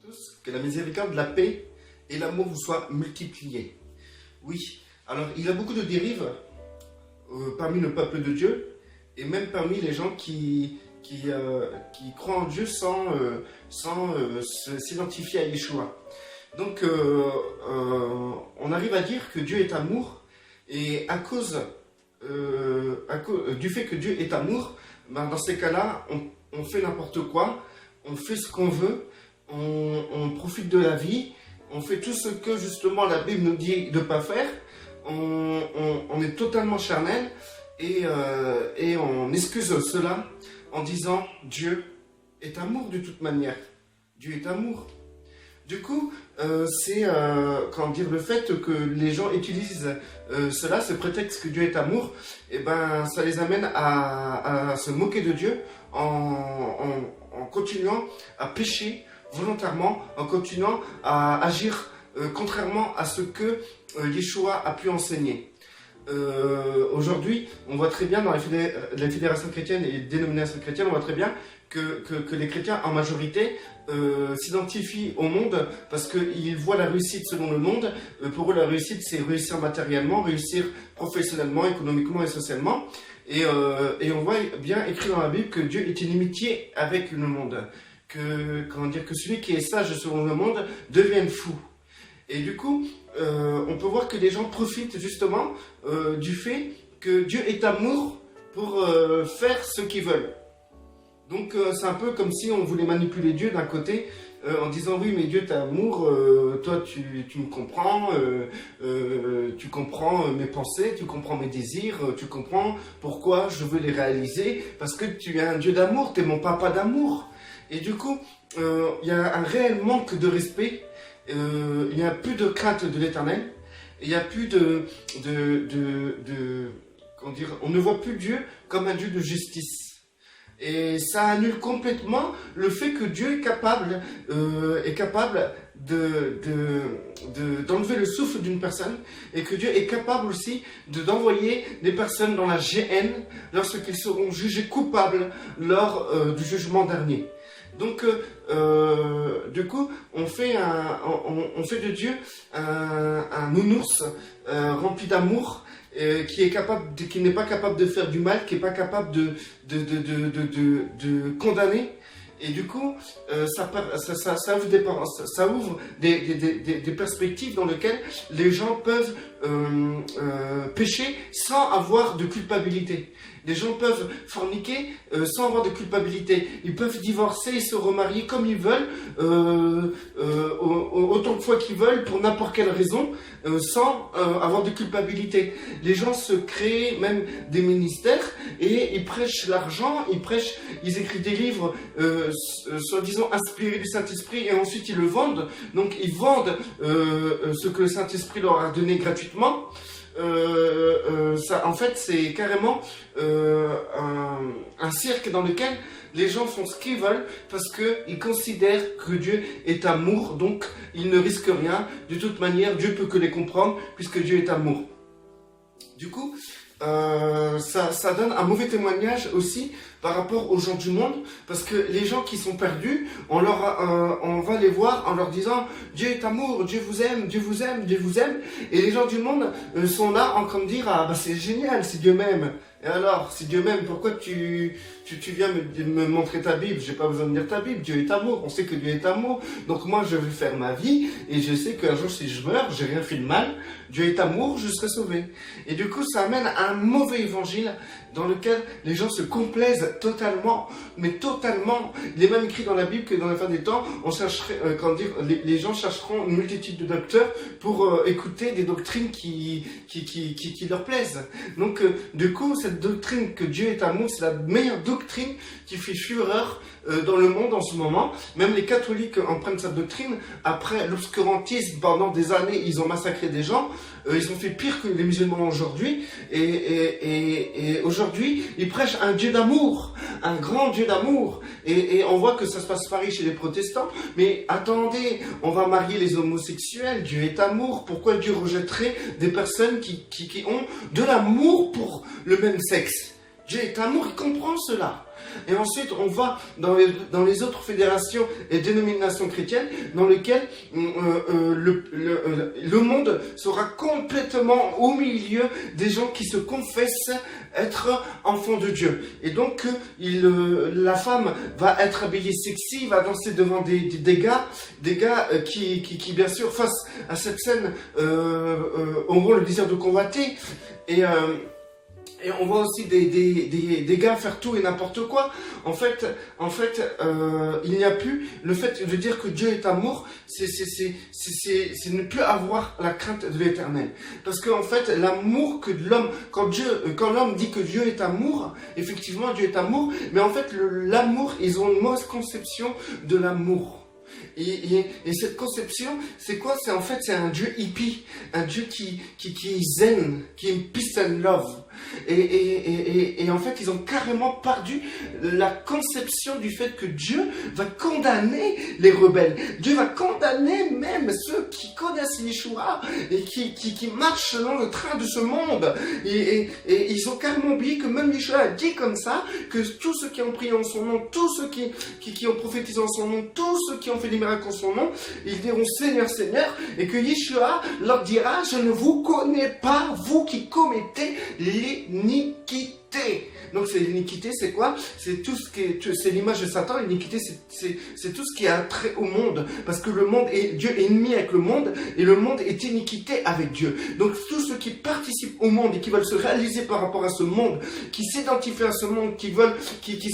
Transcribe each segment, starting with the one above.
Tous, que la miséricorde, la paix et l'amour vous soient multipliés. Oui, alors il y a beaucoup de dérives parmi le peuple de Dieu et même parmi les gens qui croient en Dieu sans s'identifier à Yeshua. Donc on arrive à dire que Dieu est amour et à cause du fait que Dieu est amour, ben dans ces cas-là, on fait n'importe quoi, on fait ce qu'on veut, on profite de la vie, on fait tout ce que justement la Bible nous dit de ne pas faire, on est totalement charnel et on excuse cela en disant Dieu est amour de toute manière. Dieu est amour. Du coup, c'est le fait que les gens utilisent cela, ce prétexte que Dieu est amour, et ben ça les amène à se moquer de Dieu en continuant à pécher volontairement, en continuant à agir contrairement à ce que Yeshua a pu enseigner. Aujourd'hui, on voit très bien dans les fédérations chrétiennes et les dénominations chrétiennes, on voit très bien que les chrétiens en majorité s'identifient au monde parce qu'ils voient la réussite selon le monde. Pour eux, la réussite, c'est réussir matériellement, réussir professionnellement, économiquement et socialement. Et on voit bien écrit dans la Bible que Dieu est inimitié avec le monde. Que celui qui est sage selon le monde devienne fou. Et du coup, on peut voir que les gens profitent justement du fait que Dieu est amour pour faire ce qu'ils veulent. Donc c'est un peu comme si on voulait manipuler Dieu d'un côté en disant oui mais Dieu t'es amour, toi tu me comprends, tu comprends mes pensées, tu comprends mes désirs, tu comprends pourquoi je veux les réaliser parce que tu es un Dieu d'amour, t'es mon papa d'amour. Et du coup il y a un réel manque de respect. Il n'y a plus de crainte de l'Éternel, il n'y a plus on ne voit plus Dieu comme un Dieu de justice. Et ça annule complètement le fait que Dieu est capable d'enlever le souffle d'une personne et que Dieu est capable aussi d'envoyer des personnes dans la géhenne lorsqu'ils seront jugés coupables lors du jugement dernier. Donc, du coup, on fait de Dieu un nounours rempli d'amour, qui n'est pas capable de faire du mal, qui n'est pas capable de condamner. Et du coup, ça ouvre des perspectives dans lesquelles les gens peuvent pécher sans avoir de culpabilité. Les gens peuvent forniquer sans avoir de culpabilité. Ils peuvent divorcer et se remarier comme ils veulent, autant de fois qu'ils veulent, pour n'importe quelle raison, sans avoir de culpabilité. Les gens se créent même des ministères et ils prêchent l'argent, ils écrivent des livres soi-disant inspirés du Saint-Esprit et ensuite ils le vendent. Donc ils vendent ce que le Saint-Esprit leur a donné gratuitement. Ça, en fait, c'est carrément un cirque dans lequel les gens font ce qu'ils veulent parce qu'ils considèrent que Dieu est amour, donc ils ne risquent rien. De toute manière, Dieu peut que les comprendre puisque Dieu est amour. Du coup, ça donne un mauvais témoignage aussi par rapport aux gens du monde, parce que les gens qui sont perdus, on va les voir en leur disant Dieu est amour, Dieu vous aime, Dieu vous aime, Dieu vous aime, et les gens du monde sont là en train de dire ah bah c'est génial, c'est Dieu m'aime. Et alors, si Dieu m'aime, pourquoi tu viens me montrer ta Bible? J'ai pas besoin de lire ta Bible, Dieu est amour, on sait que Dieu est amour, donc moi je vais faire ma vie, et je sais qu'un jour si je meurs, j'ai rien fait de mal, Dieu est amour, je serai sauvé. Et du coup ça amène à un mauvais évangile dans lequel les gens se complaisent totalement, mais totalement. Il est même écrit dans la Bible que dans la fin des temps, les gens chercheront une multitude de docteurs pour écouter des doctrines qui leur plaisent. Donc du coup, cette doctrine que Dieu est amour, c'est la meilleure doctrine qui fait fureur dans le monde en ce moment. Même les catholiques en prennent cette doctrine. Après l'obscurantisme, pendant des années, ils ont massacré des gens. Ils ont fait pire que les musulmans aujourd'hui. Et aujourd'hui, ils prêchent un Dieu d'amour, un grand Dieu d'amour. Et on voit que ça se passe pareil chez les protestants. Mais attendez, on va marier les homosexuels. Dieu est amour. Pourquoi Dieu rejetterait des personnes qui ont de l'amour pour le même sexe? Dieu est amour, il comprend cela. Et ensuite, on va dans les autres fédérations et dénominations chrétiennes dans lesquelles le monde sera complètement au milieu des gens qui se confessent être enfants de Dieu. Et donc, la femme va être habillée sexy, va danser devant des gars qui bien sûr, face à cette scène, auront le désir de convoiter. Et on voit aussi des gars faire tout et n'importe quoi. En fait, il n'y a plus le fait de dire que Dieu est amour, c'est ne plus avoir la crainte de l'éternel. Parce qu'en fait, l'amour que l'homme, quand l'homme dit que Dieu est amour, effectivement Dieu est amour, mais en fait l'amour, ils ont une mauvaise conception de l'amour. Et cette conception, c'est quoi? C'est en fait, c'est un Dieu hippie, un Dieu qui est zen, qui est peace and love. Et en fait, ils ont carrément perdu la conception du fait que Dieu va condamner les rebelles. Dieu va condamner même ceux qui connaissent Yeshua et qui marchent selon le train de ce monde. Et ils ont carrément oublié que même Yeshua a dit comme ça, que tous ceux qui ont prié en son nom, tous ceux qui ont prophétisé en son nom, tous ceux qui ont fait des miracles en son nom, ils diront Seigneur, Seigneur, et que Yeshua leur dira, je ne vous connais pas, vous qui commettez l'iniquité. Donc c'est l'iniquité, c'est quoi? C'est tout ce qui est, c'est l'image de Satan. L'iniquité, c'est tout ce qui a trait au monde, parce que le monde est, Dieu est ennemi avec le monde, et le monde est iniquité avec Dieu. Donc tous ceux qui participent au monde et qui veulent se réaliser par rapport à ce monde, qui s'identifient à ce monde, qui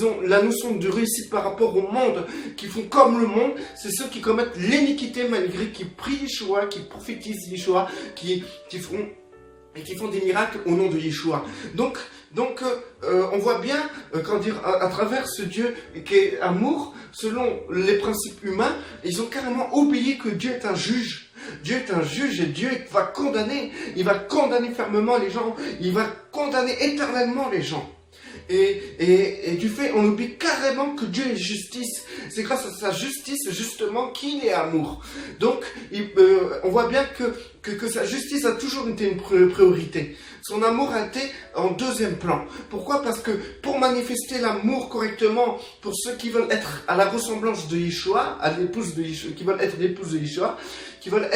ont la notion de réussite par rapport au monde, qui font comme le monde, c'est ceux qui commettent l'iniquité malgré qui prient Yeshua, qui prophétisent Yeshua, qui font des miracles au nom de Yeshua. Donc, on voit bien, à travers ce Dieu qui est amour, selon les principes humains, ils ont carrément oublié que Dieu est un juge. Dieu est un juge et Dieu va condamner. Il va condamner fermement les gens. Il va condamner éternellement les gens. Et du fait, on oublie carrément que Dieu est justice. C'est grâce à sa justice, justement, qu'il est amour. Donc, on voit bien que sa justice a toujours été une priorité. Son amour a été en deuxième plan. Pourquoi? Parce que pour manifester l'amour correctement, pour ceux qui veulent être à la ressemblance de Yeshua, à l'épouse de Yeshua, qui veulent être l'épouse de Yeshua, qui veulent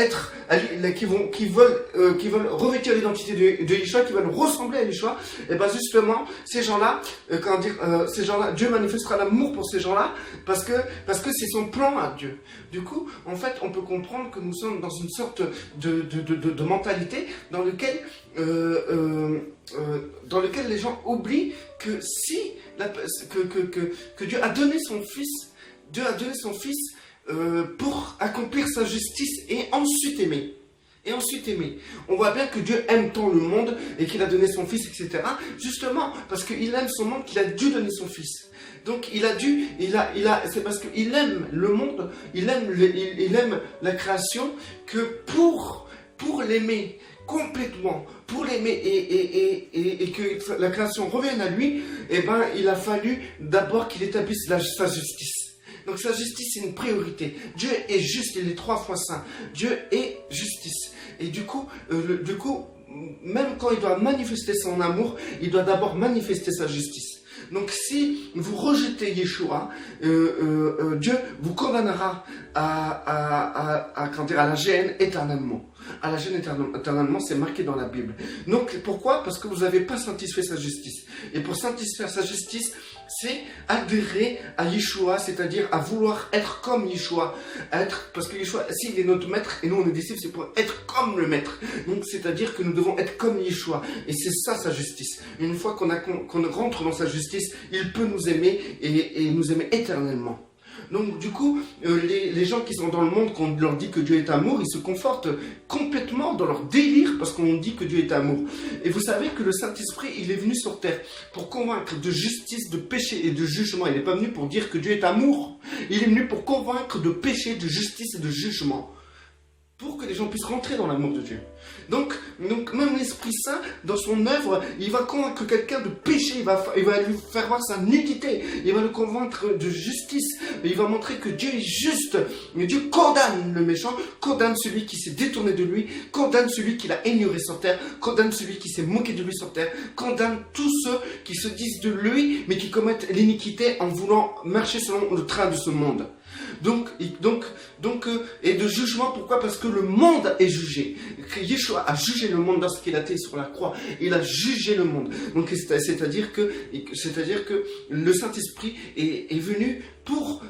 revêtir l'identité de Yeshua, qui veulent ressembler à Yeshua, et ben justement, ces gens-là, Dieu manifestera l'amour pour ces gens-là, parce que c'est son plan à Dieu. Du coup, en fait, on peut comprendre que nous sommes dans une sorte de mentalité dans lequel les gens oublient que que Dieu a donné son Fils, pour accomplir sa justice et ensuite aimer. On voit bien que Dieu aime tant le monde et qu'il a donné son Fils, etc. Justement, parce qu'il aime son monde qu'il a dû donner son Fils. Donc c'est parce qu'il aime le monde, il aime la création, que pour l'aimer complètement, pour l'aimer et que la création revienne à lui, il a fallu d'abord qu'il établisse sa justice. Donc sa justice, c'est une priorité. Dieu est juste, il est 3 fois saint. Dieu est justice. Et du coup, même quand il doit manifester son amour, il doit d'abord manifester sa justice. Donc si vous rejetez Yeshua, Dieu vous condamnera à la géhenne éternellement. À la géhenne éternellement, c'est marqué dans la Bible. Donc pourquoi? Parce que vous n'avez pas satisfait sa justice. Et pour satisfaire sa justice, c'est adhérer à Yeshua, c'est-à-dire à vouloir être comme Yeshua. Parce que Yeshua, s'il est notre maître et nous on est disciples, c'est pour être comme le maître. Donc c'est-à-dire que nous devons être comme Yeshua. Et c'est ça sa justice. Une fois qu'on rentre dans sa justice, il peut nous aimer et nous aimer éternellement. Donc du coup, les gens qui sont dans le monde, quand on leur dit que Dieu est amour, ils se confortent complètement dans leur délire parce qu'on dit que Dieu est amour. Et vous savez que le Saint-Esprit, il est venu sur terre pour convaincre de justice, de péché et de jugement. Il n'est pas venu pour dire que Dieu est amour. Il est venu pour convaincre de péché, de justice et de jugement. pour que les gens puissent rentrer dans l'amour de Dieu. Donc même l'Esprit Saint, dans son œuvre, il va convaincre quelqu'un de péché, il va lui faire voir sa nudité, il va le convaincre de justice, il va montrer que Dieu est juste, mais Dieu condamne le méchant, condamne celui qui s'est détourné de lui, condamne celui qui l'a ignoré sur terre, condamne celui qui s'est moqué de lui sur terre, condamne tous ceux qui se disent de lui, mais qui commettent l'iniquité en voulant marcher selon le train de ce monde. Et de jugement, pourquoi? Parce que le monde est jugé. Yeshua a jugé le monde lorsqu'il a été sur la croix. Il a jugé le monde. Donc, c'est-à-dire que le Saint-Esprit est venu pour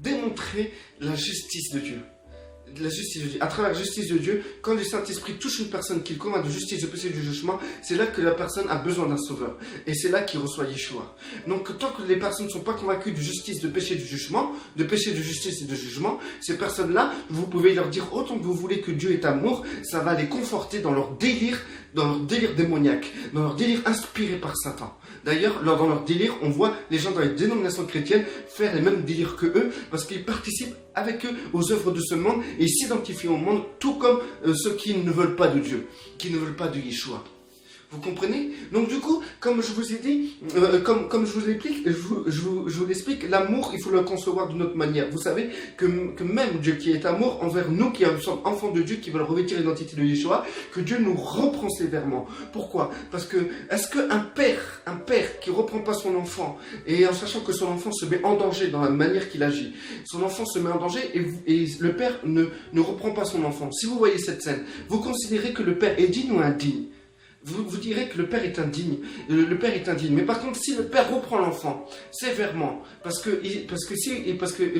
démontrer la justice de Dieu. La justice de Dieu. À travers la justice de Dieu, quand le Saint-Esprit touche une personne qu'il convainc de justice, de péché et de jugement, c'est là que la personne a besoin d'un sauveur. Et c'est là qu'il reçoit Yeshua. Donc tant que les personnes ne sont pas convaincues de justice, de péché, de jugement, de péché, de justice et de jugement, ces personnes-là, vous pouvez leur dire autant que vous voulez que Dieu est amour, ça va les conforter dans leur délire démoniaque, dans leur délire inspiré par Satan. D'ailleurs, dans leur délire, on voit les gens dans les dénominations chrétiennes faire les mêmes délires que eux, parce qu'ils participent avec eux aux œuvres de ce monde et s'identifient au monde, tout comme ceux qui ne veulent pas de Dieu, qui ne veulent pas de Yeshua. Vous comprenez? Donc du coup, comme je vous ai dit, comme je vous l'explique, l'amour, il faut le concevoir d'une autre manière. Vous savez que même Dieu qui est amour, envers nous qui sommes enfants de Dieu, qui veulent revêtir l'identité de Yeshua, que Dieu nous reprend sévèrement. Pourquoi? Parce que, est-ce qu'un père qui reprend pas son enfant, et en sachant que son enfant se met en danger dans la manière qu'il agit, son enfant se met en danger et le père ne reprend pas son enfant. Si vous voyez cette scène, vous considérez que le père est digne ou indigne? Vous direz que le père est indigne. Le père est indigne. Mais par contre, si le père reprend l'enfant sévèrement, parce que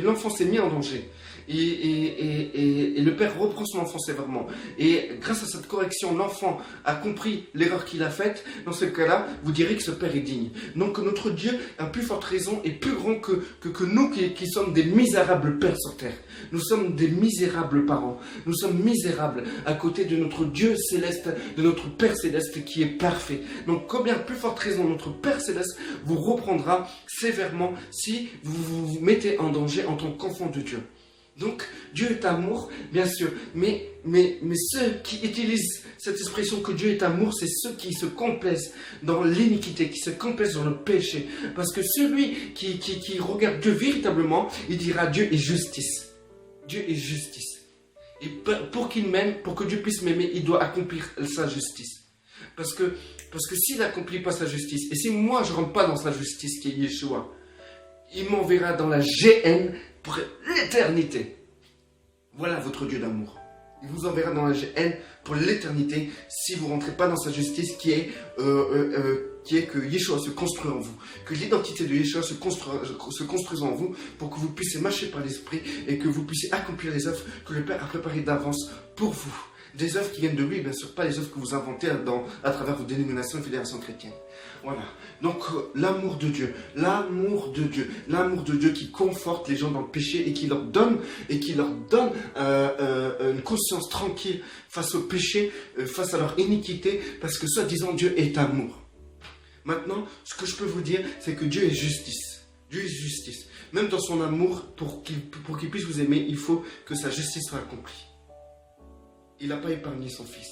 l'enfant s'est mis en danger, et le père reprend son enfant sévèrement, et grâce à cette correction, l'enfant a compris l'erreur qu'il a faite, dans ce cas-là, vous direz que ce père est digne. Donc notre Dieu a plus forte raison et plus grand que nous qui sommes des misérables pères sur terre. Nous sommes des misérables parents. Nous sommes misérables à côté de notre Dieu céleste, de notre Père céleste qui est parfait. Donc combien plus forte raison notre Père céleste vous reprendra sévèrement si vous mettez en danger en tant qu'enfant de Dieu. Donc Dieu est amour, bien sûr, mais ceux qui utilisent cette expression que Dieu est amour, c'est ceux qui se complaisent dans l'iniquité, qui se complaisent dans le péché. Parce que celui qui regarde Dieu véritablement, il dira Dieu est justice. Dieu est justice. Et pour qu'il m'aime, pour que Dieu puisse m'aimer, il doit accomplir sa justice. Parce que s'il n'accomplit pas sa justice, et si moi je ne rentre pas dans sa justice qui est Yeshua, il m'enverra dans la GN pour l'éternité. Voilà votre Dieu d'amour. Il vous enverra dans la GN pour l'éternité si vous ne rentrez pas dans sa justice qui est que Yeshua se construit en vous. Que l'identité de Yeshua se construise en vous pour que vous puissiez marcher par l'Esprit et que vous puissiez accomplir les œuvres que le Père a préparées d'avance pour vous. Des œuvres qui viennent de lui, bien sûr, pas les œuvres que vous inventez à travers vos dénominations et fédérations chrétiennes. Voilà. Donc, l'amour de Dieu, l'amour de Dieu, l'amour de Dieu qui conforte les gens dans le péché et qui leur donne une conscience tranquille face au péché, face à leur iniquité, parce que soi-disant Dieu est amour. Maintenant, ce que je peux vous dire, c'est que Dieu est justice. Dieu est justice. Même dans son amour, pour qu'il puisse vous aimer, il faut que sa justice soit accomplie. Il n'a pas épargné son Fils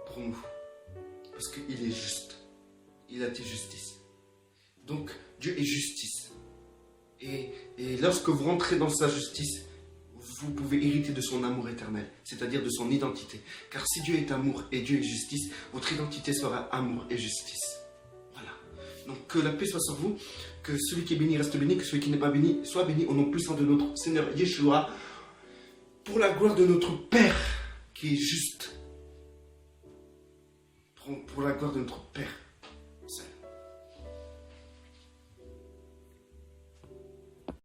pour nous, parce qu'il est juste. Il a dit justice. Donc, Dieu est justice. Et lorsque vous rentrez dans sa justice, vous pouvez hériter de son amour éternel, c'est-à-dire de son identité. Car si Dieu est amour et Dieu est justice, votre identité sera amour et justice. Voilà. Donc, que la paix soit sur vous, que celui qui est béni reste béni, que celui qui n'est pas béni soit béni au nom puissant de notre Seigneur Yeshua, pour la gloire de notre Père qui est juste, pour la gloire de notre Père